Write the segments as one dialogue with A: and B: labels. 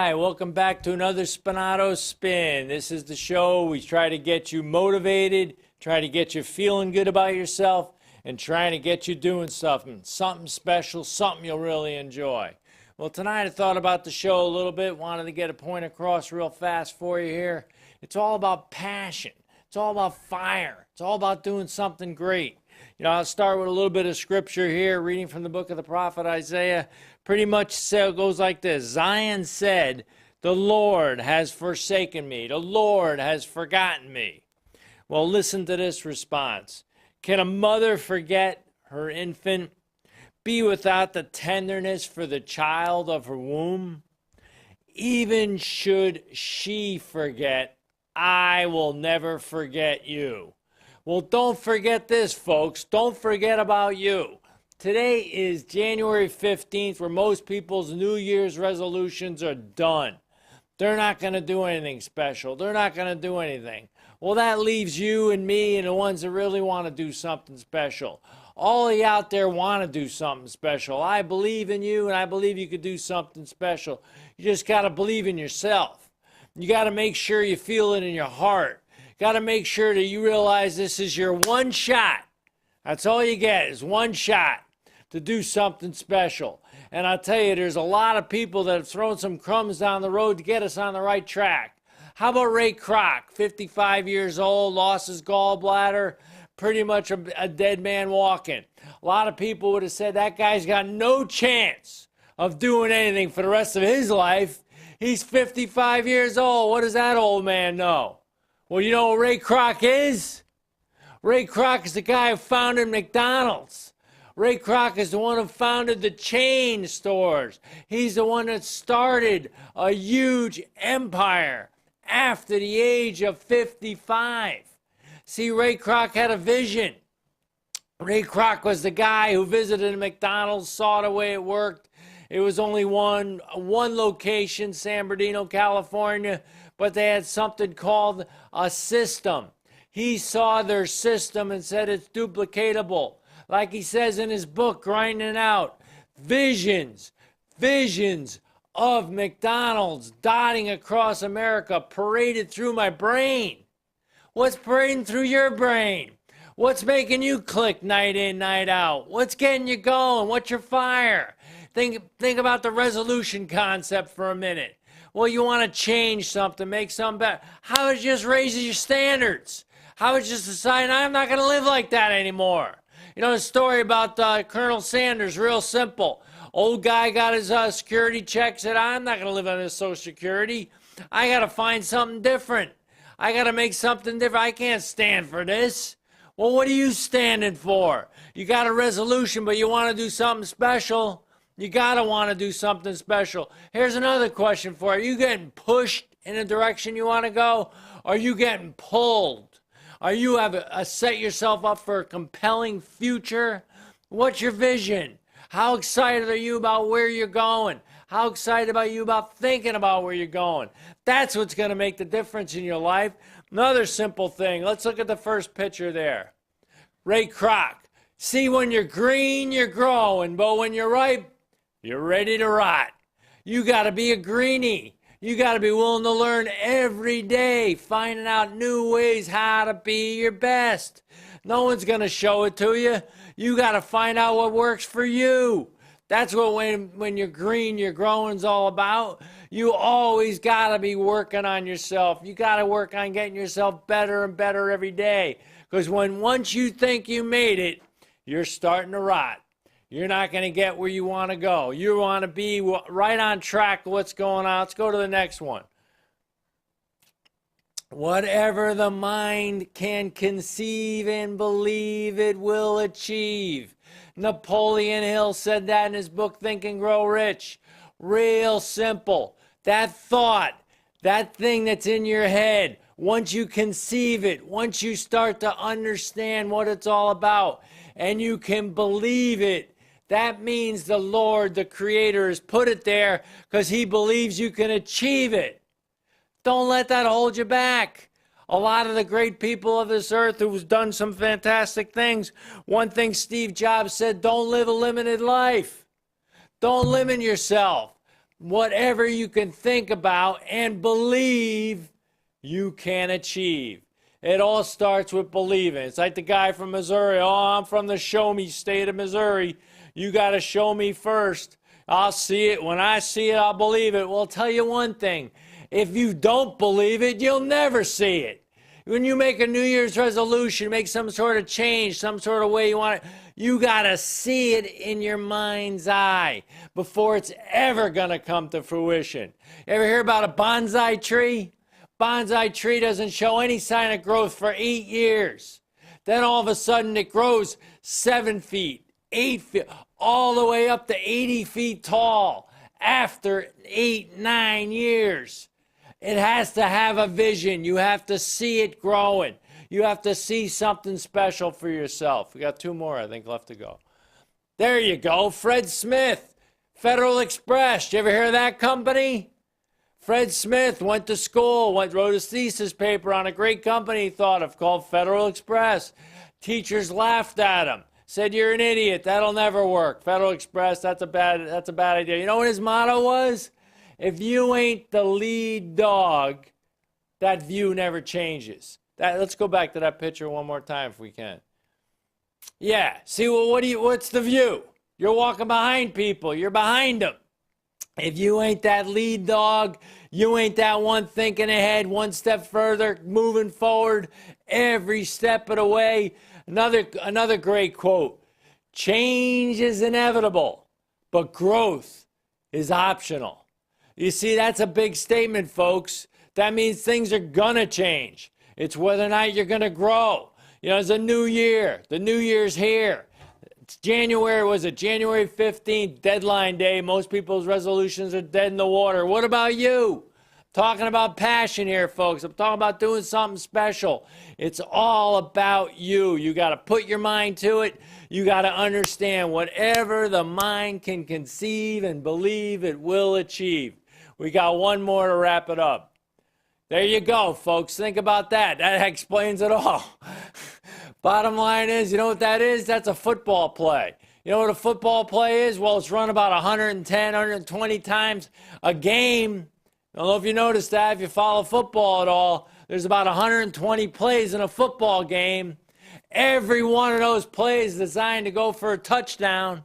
A: Hi, welcome back to another Spinato Spin. This is the show we try to get you motivated, try to get you feeling good about yourself, and trying to get you doing something special, something you'll really enjoy. Well, tonight I thought about the show a little bit, wanted to get a point across real fast for you here. It's all about passion. It's all about fire. It's all about doing something great. You know, I'll start with a little bit of scripture here, reading from the book of the prophet Isaiah. Pretty much goes like this. Zion said, "The Lord has forsaken me. The Lord has forgotten me." Well, listen to this response. Can a mother forget her infant? Be without the tenderness for the child of her womb? Even should she forget, I will never forget you. Well, don't forget this, folks. Don't forget about you. Today is January 15th, where most people's New Year's resolutions are done. They're not going to do anything special. They're not going to do anything. Well, that leaves you and me and the ones that really want to do something special. All of you out there want to do something special. I believe in you, and I believe you could do something special. You just got to believe in yourself. You got to make sure you feel it in your heart. Got to make sure that you realize this is your one shot. That's all you get is one shot to do something special. And I'll tell you, there's a lot of people that have thrown some crumbs down the road to get us on the right track. How about Ray Kroc, 55 years old, lost his gallbladder, pretty much a dead man walking. A lot of people would have said that guy's got no chance of doing anything for the rest of his life. He's 55 years old. What does that old man know? Well, you know what Ray Kroc is? Ray Kroc is the guy who founded McDonald's. Ray Kroc is the one who founded the chain stores. He's the one that started a huge empire after the age of 55. See, Ray Kroc had a vision. Ray Kroc was the guy who visited a McDonald's, saw the way it worked. It was only one location, San Bernardino, California, but they had something called a system. He saw their system and said it's duplicatable. Like he says in his book, Grinding Out, visions of McDonald's dotting across America paraded through my brain. What's parading through your brain? What's making you click night in, night out? What's getting you going? What's your fire? Think about the resolution concept for a minute. Well, you want to change something, make something better. How about just raising your standards? How about just deciding I'm not going to live like that anymore? You know, the story about Colonel Sanders, real simple. Old guy got his security check, said, I'm not going to live on this Social Security. I got to find something different. I got to make something different. I can't stand for this. Well, what are you standing for? You got a resolution, but you want to do something special. You got to want to do something special. Here's another question for you. Are you getting pushed in a direction you want to go? Or are you getting pulled? Are you set yourself up for a compelling future? What's your vision? How excited are you about where you're going? How excited are you about thinking about where you're going? That's what's going to make the difference in your life. Another simple thing. Let's look at the first picture there. Ray Kroc. See, when you're green, you're growing, but when you're ripe, you're ready to rot. You got to be a greenie. You got to be willing to learn every day, finding out new ways how to be your best. No one's going to show it to you. You got to find out what works for you. That's what when you're green, you're growing's all about. You always got to be working on yourself. You got to work on getting yourself better and better every day. Because once you think you made it, you're starting to rot. You're not going to get where you want to go. You want to be right on track with what's going on. Let's go to the next one. Whatever the mind can conceive and believe, it will achieve. Napoleon Hill said that in his book, Think and Grow Rich. Real simple. That thought, that thing that's in your head, once you conceive it, once you start to understand what it's all about, and you can believe it, that means the Lord, the Creator, has put it there because He believes you can achieve it. Don't let that hold you back. A lot of the great people of this earth who've done some fantastic things, one thing Steve Jobs said, don't live a limited life. Don't limit yourself. whatever you can think about and believe, you can achieve. It all starts with believing. It's like the guy from Missouri. Oh, I'm from the show me state of Missouri. You got to show me first. I'll see it. When I see it, I'll believe it. Well, I'll tell you one thing. If you don't believe it, you'll never see it. When you make a New Year's resolution, make some sort of change, some sort of way you want it, you got to see it in your mind's eye before it's ever going to come to fruition. You ever hear about a bonsai tree? Bonsai tree doesn't show any sign of growth for 8 years. Then all of a sudden it grows 7 feet, 8 feet, all the way up to 80 feet tall after 8, 9 years. It has to have a vision. You have to see it growing. You have to see something special for yourself. We got 2 more, I think, left to go. There you go. Fred Smith, Federal Express. Did you ever hear of that company? Fred Smith went to school, wrote his thesis paper on a great company he thought of called Federal Express. Teachers laughed at him, said, "You're an idiot. That'll never work. Federal Express, that's a bad idea." You know what his motto was? If you ain't the lead dog, that view never changes. Let's go back to that picture one more time if we can. Yeah, see, well, what's the view? You're walking behind people. You're behind them. If you ain't that lead dog, you ain't that one thinking ahead, one step further, moving forward every step of the way. Another great quote. Change is inevitable, but growth is optional. You see, that's a big statement, folks. That means things are gonna change. It's whether or not you're gonna grow. You know, it's a new year. The new year's here. It's January 15th, deadline day. Most people's resolutions are dead in the water. What about you? Talking about passion here, folks. I'm talking about doing something special. It's all about you. You got to put your mind to it. You got to understand whatever the mind can conceive and believe, it will achieve. We got 1 more to wrap it up. There you go, folks. Think about that. That explains it all. Bottom line is, you know what that is? That's a football play. You know what a football play is? Well, it's run about 110, 120 times a game. I don't know if you noticed that, if you follow football at all. There's about 120 plays in a football game. Every one of those plays is designed to go for a touchdown.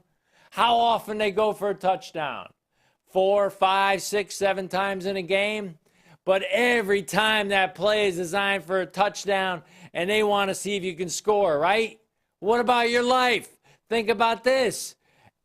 A: How often they go for a touchdown? 4, 5, 6, 7 times in a game? But every time that play is designed for a touchdown, and they want to see if you can score, right? What about your life? Think about this.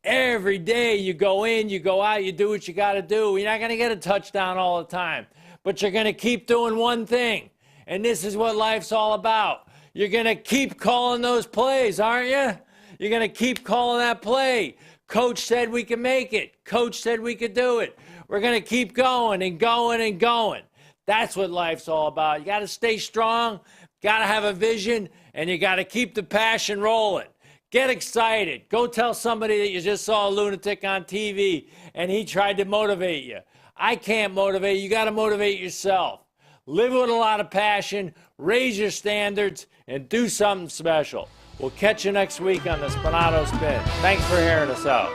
A: Every day you go in, you go out, you do what you got to do. You're not going to get a touchdown all the time, but you're going to keep doing one thing. And this is what life's all about. You're going to keep calling those plays, aren't you? You're going to keep calling that play. Coach said we could make it. Coach said we could do it. We're going to keep going and going and going. That's what life's all about. You got to stay strong, got to have a vision, and you got to keep the passion rolling. Get excited. Go tell somebody that you just saw a lunatic on TV and he tried to motivate you. I can't motivate you. You got to motivate yourself. Live with a lot of passion, raise your standards, and do something special. We'll catch you next week on the Spinato Spin. Thanks for hearing us out.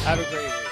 A: Have a great week.